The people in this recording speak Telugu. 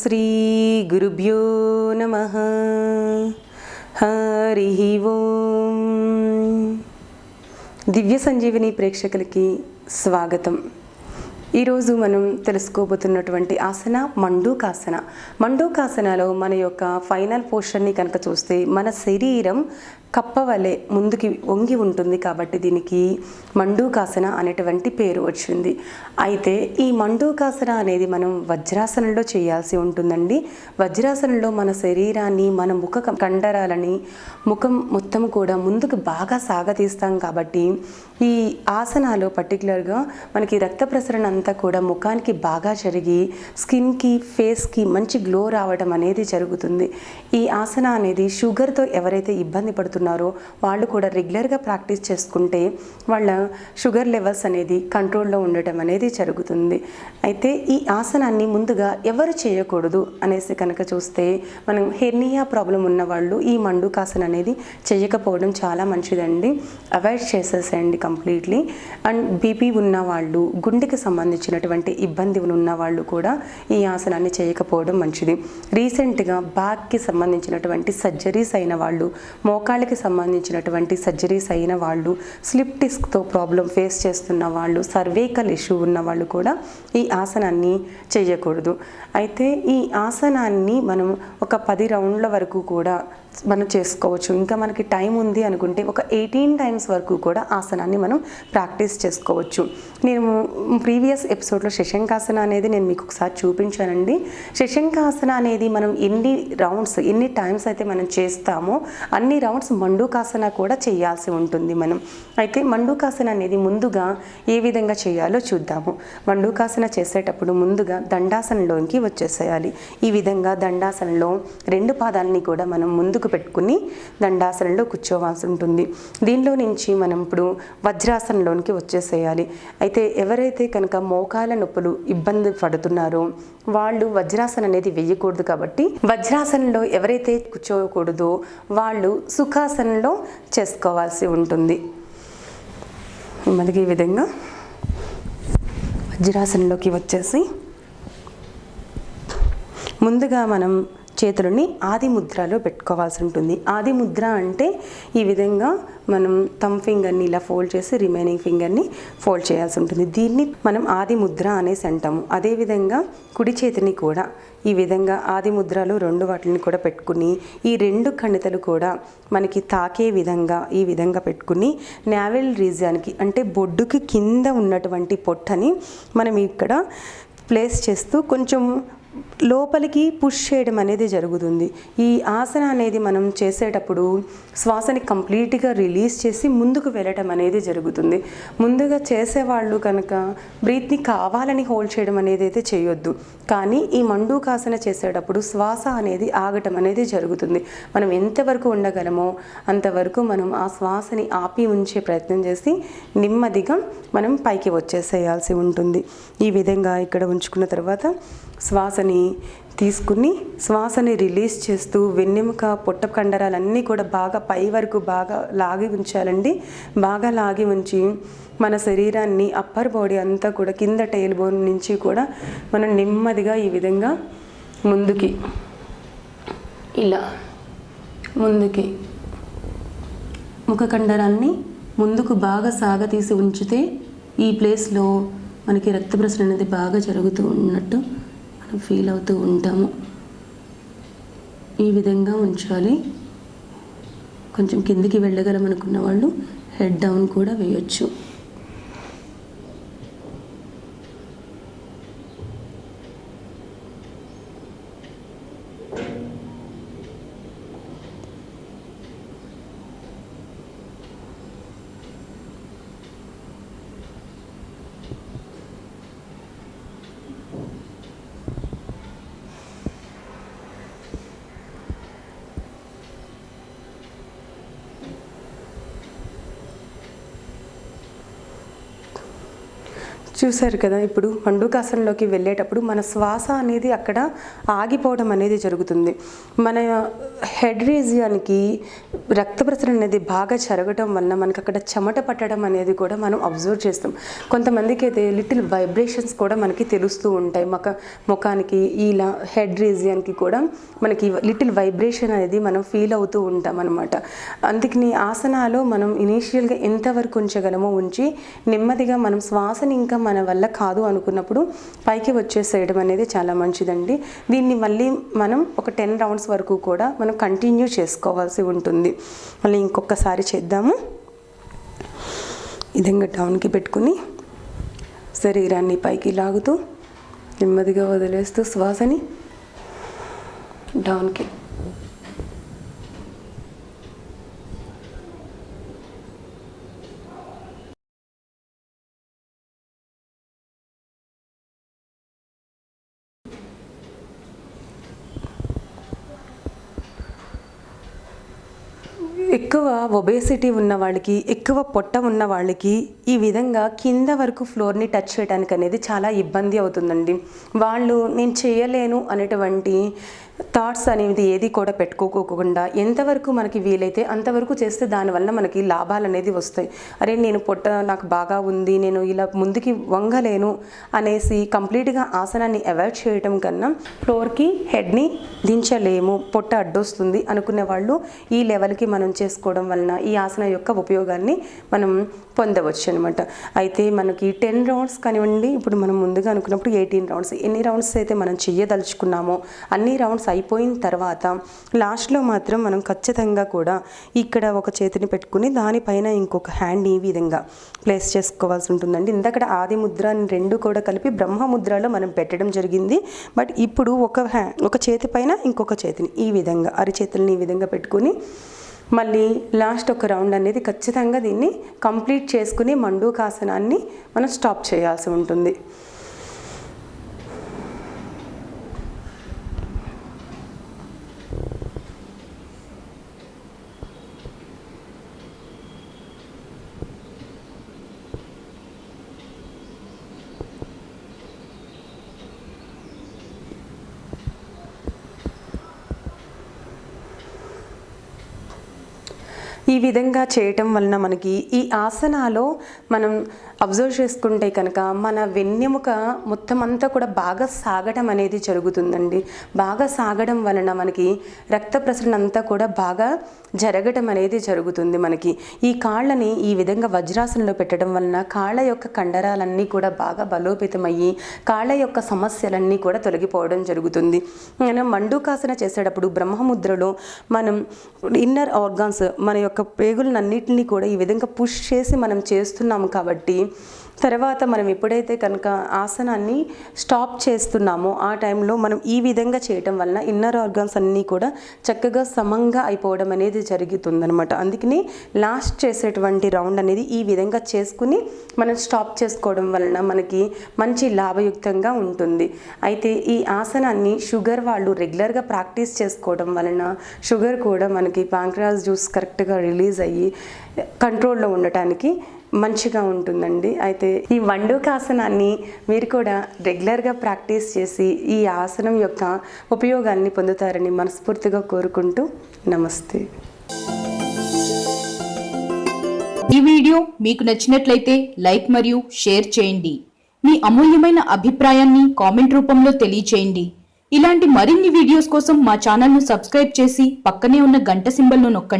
శ్రీ గురుభ్యో నమః. హరి ఓం. దివ్య సంజీవిని ప్రేక్షకులకి స్వాగతం. ఈరోజు మనం తెలుసుకోబోతున్నటువంటి ఆసన మండూకాసన. మండూకాసనలో మన యొక్క ఫైనల్ పోర్షన్ని కనుక చూస్తే మన శరీరం కప్పవలే ముందుకి వంగి ఉంటుంది కాబట్టి దీనికి మండూకాసన అనేటువంటి పేరు వచ్చింది. అయితే ఈ మండూకాసన అనేది మనం వజ్రాసనంలో చేయాల్సి ఉంటుందండి. వజ్రాసనంలో మన శరీరాన్ని, మన ముఖ కండరాలని, ముఖం మొత్తం కూడా ముందుకు బాగా సాగతీస్తాం కాబట్టి ఈ ఆసనాలో పర్టికులర్గా మనకి రక్త ప్రసరణ అంతా కూడా ముఖానికి బాగా జరిగి స్కిన్కి, ఫేస్కి మంచి గ్లో రావడం అనేది జరుగుతుంది. ఈ ఆసన అనేది షుగర్తో ఎవరైతే ఇబ్బంది పడుతున్నారో వాళ్ళు కూడా రెగ్యులర్గా ప్రాక్టీస్ చేసుకుంటే వాళ్ళ షుగర్ లెవెల్స్ అనేది కంట్రోల్లో ఉండటం అనేది జరుగుతుంది. అయితే ఈ ఆసనాన్ని ముందుగా ఎవరు చేయకూడదు అనేసి కనుక చూస్తే మనం హెర్నియా ప్రాబ్లం ఉన్న వాళ్ళు ఈ మండూకాసన అనేది చేయకపోవడం చాలా మంచిదండి. అవాయిడ్ చేసేసేయండి కంప్లీట్లీ. అండ్ బీపీ ఉన్న వాళ్ళు, గుండెకి సంబంధించినటువంటి ఇబ్బందులు ఉన్న వాళ్ళు కూడా ఈ ఆసనాన్ని చేయకపోవడం మంచిది. రీసెంట్గా బ్యాక్కి సంబంధించినటువంటి సర్జరీస్ అయిన వాళ్ళు, మోకాళ్ళకి సంబంధించినటువంటి సర్జరీస్ అయిన వాళ్ళు, స్లిప్ డిస్క్తో ప్రాబ్లం ఫేస్ చేస్తున్న వాళ్ళు, సర్వైకల్ ఇష్యూ ఉన్న వాళ్ళు కూడా ఈ ఆసనాన్ని చేయకూడదు. అయితే ఈ ఆసనాన్ని మనం ఒక 10 రౌండ్ల వరకు కూడా మనం చేసుకోవచ్చు. ఇంకా మనకి టైం ఉంది అనుకుంటే ఒక 18 టైమ్స్ వరకు కూడా ఆసనాన్ని మనం ప్రాక్టీస్ చేసుకోవచ్చు. నేను ప్రీవియస్ ఎపిసోడ్లో శశంకాసన అనేది నేను మీకు ఒకసారి చూపించానండి. శశంకాసన అనేది మనం ఎన్ని రౌండ్స్, ఎన్ని టైమ్స్ అయితే మనం చేస్తామో అన్ని రౌండ్స్ మండూకాసన కూడా చేయాల్సి ఉంటుంది మనం. అయితే మండూకాసన అనేది ముందుగా ఏ విధంగా చేయాలో చూద్దాము. మండూకాసన చేసేటప్పుడు ముందుగా దండాసనంలోకి వచ్చేసేయాలి. ఈ విధంగా దండాసనంలో 2 పాదాలని కూడా మనం ముందుకు పెట్టుకుని దండాసనంలో కూర్చోవాల్సి ఉంటుంది. దీనిలో నుంచి మనం ఇప్పుడు వజ్రాసనంలోనికి వచ్చేసేయాలి. అయితే ఎవరైతే కనుక మోకాల నొప్పులు ఇబ్బంది పడుతున్నారో వాళ్ళు వజ్రాసనం అనేది వేయకూడదు. కాబట్టి వజ్రాసనంలో ఎవరైతే కూర్చోకూడదో వాళ్ళు సుఖాసనంలో చేసుకోవాల్సి ఉంటుంది. మనకి ఈ విధంగా వజ్రాసనంలోకి వచ్చేసి ముందుగా మనం చేతులని ఆది ముద్రలో పెట్టుకోవాల్సి ఉంటుంది. ఆది ముద్ర అంటే ఈ విధంగా మనం థమ్ ఫింగర్ని ఇలా ఫోల్డ్ చేసి రిమైనింగ్ ఫింగర్ని ఫోల్డ్ చేయాల్సి ఉంటుంది. దీన్ని మనం ఆది ముద్ర అనేసి అంటాము. అదేవిధంగా కుడి చేతిని కూడా ఈ విధంగా ఆది ముద్రలో 2 వాటిని కూడా పెట్టుకుని ఈ 2 కణితలు కూడా మనకి తాకే విధంగా ఈ విధంగా పెట్టుకుని నావెల్ రీజియన్కి అంటే బొడ్డుకి కింద ఉన్నటువంటి పొట్టని మనం ఇక్కడ ప్లేస్ చేస్తూ కొంచెం లోపలికి పుష్ చేయడం అనేది జరుగుతుంది. ఈ ఆసన అనేది మనం చేసేటప్పుడు శ్వాసని కంప్లీట్గా రిలీజ్ చేసి ముందుకు వెళ్ళటం అనేది జరుగుతుంది. ముందుగా చేసేవాళ్ళు కనుక బ్రీత్ని కావాలని హోల్డ్ చేయడం అనేది అయితే చేయొద్దు. కానీ ఈ మండూకాసన చేసేటప్పుడు శ్వాస అనేది ఆగటం అనేది జరుగుతుంది. మనం ఎంతవరకు ఉండగలమో అంతవరకు మనం ఆ శ్వాసని ఆపి ఉంచే ప్రయత్నం చేసి నెమ్మదిగా మనం పైకి వచ్చేసేయాల్సి ఉంటుంది. ఈ విధంగా ఇక్కడ ఉంచుకున్న తర్వాత శ్వాసని తీసుకుని శ్వాసని రిలీజ్ చేస్తూ వెన్నెముక, పొట్ట కండరాలన్నీ కూడా బాగా పై వరకు బాగా లాగి ఉంచాలండి. బాగా లాగి ఉంచి మన శరీరాన్ని అప్పర్ బాడీ అంతా కూడా కింద టెయిల్ బోన్ నుంచి కూడా మనం నెమ్మదిగా ఈ విధంగా ముందుకి ఇలా ముందుకి ముఖ కండరాన్ని ముందుకు బాగా సాగతీసి ఉంచితే ఈ ప్లేస్లో మనకి రక్త ప్రసరణ అనేది బాగా జరుగుతూ ఉన్నట్టు మనం ఫీల్ అవుతూ ఉంటాము. ఈ విధంగా ఉంచాలి. కొంచెం కిందికి వెళ్ళగలం అనుకున్న వాళ్ళు హెడ్ డౌన్ కూడా వేయొచ్చు. చూసారు కదా, ఇప్పుడు మండూకాసనంలోకి వెళ్ళేటప్పుడు మన శ్వాస అనేది అక్కడ ఆగిపోవడం అనేది జరుగుతుంది. మన హెడ్ రీజియన్కి రక్త ప్రసరణ అనేది బాగా జరగడం వలన మనకు అక్కడ చెమట పట్టడం అనేది కూడా మనం అబ్జర్వ్ చేస్తాం. కొంతమందికి అయితే లిటిల్ వైబ్రేషన్స్ కూడా మనకి తెలుస్తూ ఉంటాయి. ముఖానికి ఇలా హెడ్ రీజియన్కి కూడా మనకి లిటిల్ వైబ్రేషన్ అనేది మనం ఫీల్ అవుతూ ఉంటాం అనమాట. అందుకని ఆసనాలు మనం ఇనీషియల్గా ఎంతవరకు ఉంచగలమో ఉంచి నెమ్మదిగా మనం శ్వాసని ఇంకా మన వల్ల కాదు అనుకున్నప్పుడు పైకి వచ్చేసేయడం అనేది చాలా మంచిదండి. దీన్ని మళ్ళీ మనం ఒక 10 రౌండ్స్ వరకు కూడా మనం కంటిన్యూ చేసుకోవాల్సి ఉంటుంది. మళ్ళీ ఇంకొకసారి చేద్దాము. ఈ విధంగా డౌన్కి పెట్టుకుని శరీరాన్ని పైకి లాగుతూ నెమ్మదిగా వదిలేస్తూ శ్వాసని డౌన్కి. ఎక్కువ ఒబేసిటీ ఉన్న వాళ్ళకి, ఎక్కువ పొట్ట ఉన్న వాళ్ళకి ఈ విధంగా కింద వరకు ఫ్లోర్ని టచ్ చేయడానికి అనేది చాలా ఇబ్బంది అవుతుందండి. వాళ్ళు నేను చేయలేను అనేటువంటి థాట్స్ అనేది ఏది కూడా పెట్టుకోకుండా ఎంతవరకు మనకి వీలైతే అంతవరకు చేస్తే దానివల్ల మనకి లాభాలు అనేది వస్తాయి. అరే నేను పొట్ట నాకు బాగా ఉంది, నేను ఇలా ముందుకి వంగలేను అనేసి కంప్లీట్గా ఆసనాన్ని అవాయిడ్ చేయడం కన్నా ఫ్లోర్కి హెడ్ని దించలేము, పొట్ట అడ్డొస్తుంది అనుకునే వాళ్ళు ఈ లెవెల్కి మనం చేసుకోవడం వలన ఈ ఆసన యొక్క ఉపయోగాన్ని మనం పొందవచ్చు అనమాట. అయితే మనకి 10 రౌండ్స్ కానివ్వండి, ఇప్పుడు మనం ముందుగా అనుకున్నప్పుడు 18 రౌండ్స్, ఎన్ని రౌండ్స్ అయితే మనం చెయ్యదలుచుకున్నామో అన్ని రౌండ్స్ అయిపోయిన తర్వాత లాస్ట్లో మాత్రం మనం ఖచ్చితంగా కూడా ఇక్కడ ఒక చేతిని పెట్టుకుని దానిపైన ఇంకొక హ్యాండ్ ఈ విధంగా ప్లేస్ చేసుకోవాల్సి ఉంటుందండి. ఇంతకడ ఆది ముద్ర రెండు కూడా కలిపి బ్రహ్మముద్రలో మనం పెట్టడం జరిగింది. బట్ ఇప్పుడు ఒక చేతి పైన ఇంకొక చేతిని ఈ విధంగా అరిచేతుల్ని ఈ విధంగా పెట్టుకుని మళ్ళీ లాస్ట్ ఒక రౌండ్ అనేది ఖచ్చితంగా దీన్ని కంప్లీట్ చేసుకుని మండూకాసనాన్ని మనం స్టాప్ చేయాల్సి ఉంటుంది. ఈ విధంగా చేయటం వలన మనకి ఈ ఆసనాలో మనం అబ్జర్వ్ చేసుకుంటే కనుక మన వెన్నెముక మొత్తం అంతా కూడా బాగా సాగడం అనేది జరుగుతుందండి. బాగా సాగడం వలన మనకి రక్త ప్రసరణ అంతా కూడా బాగా జరగటం అనేది జరుగుతుంది. మనకి ఈ కాళ్ళని ఈ విధంగా వజ్రాసనంలో పెట్టడం వలన కాళ్ళ యొక్క కండరాలన్నీ కూడా బాగా బలోపేతమయ్యి కాళ్ళ యొక్క సమస్యలన్నీ కూడా తొలగిపోవడం జరుగుతుంది. మనం మండూకాసన చేసేటప్పుడు బ్రహ్మముద్రలో మనం ఇన్నర్ ఆర్గాన్స్ మన యొక్క పేగులన్నిటిని కూడా ఈ విధంగా పుష్ చేసి మనం చేస్తున్నాము కాబట్టి తర్వాత మనం ఎప్పుడైతే కనుక ఆసనాన్ని స్టాప్ చేస్తున్నామో ఆ టైంలో మనం ఈ విధంగా చేయటం వలన ఇన్నర్ ఆర్గాన్స్ అన్నీ కూడా చక్కగా సమంగా అయిపోవడం అనేది జరుగుతుందనమాట. అందుకని లాస్ట్ చేసేటువంటి రౌండ్ అనేది ఈ విధంగా చేసుకుని మనం స్టాప్ చేసుకోవడం వలన మనకి మంచి లాభయుక్తంగా ఉంటుంది. అయితే ఈ ఆసనాన్ని షుగర్ వాళ్ళు రెగ్యులర్గా ప్రాక్టీస్ చేసుకోవడం వలన షుగర్ కూడా మనకి ప్యాంక్రియాస్ జ్యూస్ కరెక్ట్గా రిలీజ్ అయ్యి కంట్రోల్లో ఉండటానికి మంచిగా ఉంటుందండి. అయితే ఈ మండూకాసనాన్ని మీరు కూడా రెగ్యులర్గా ప్రాక్టీస్ చేసి ఈ ఆసనం యొక్క ఉపయోగాన్ని పొందుతారని మనస్ఫూర్తిగా కోరుకుంటూ నమస్తే. ఈ వీడియో మీకు నచ్చినట్లయితే లైక్ మరియు షేర్ చేయండి. మీ అమూల్యమైన అభిప్రాయాన్ని కామెంట్ రూపంలో తెలియచేయండి. ఇలాంటి మరిన్ని వీడియోస్ కోసం మా ఛానల్ను సబ్స్క్రైబ్ చేసి పక్కనే ఉన్న గంట సింబల్ను నొక్కండి.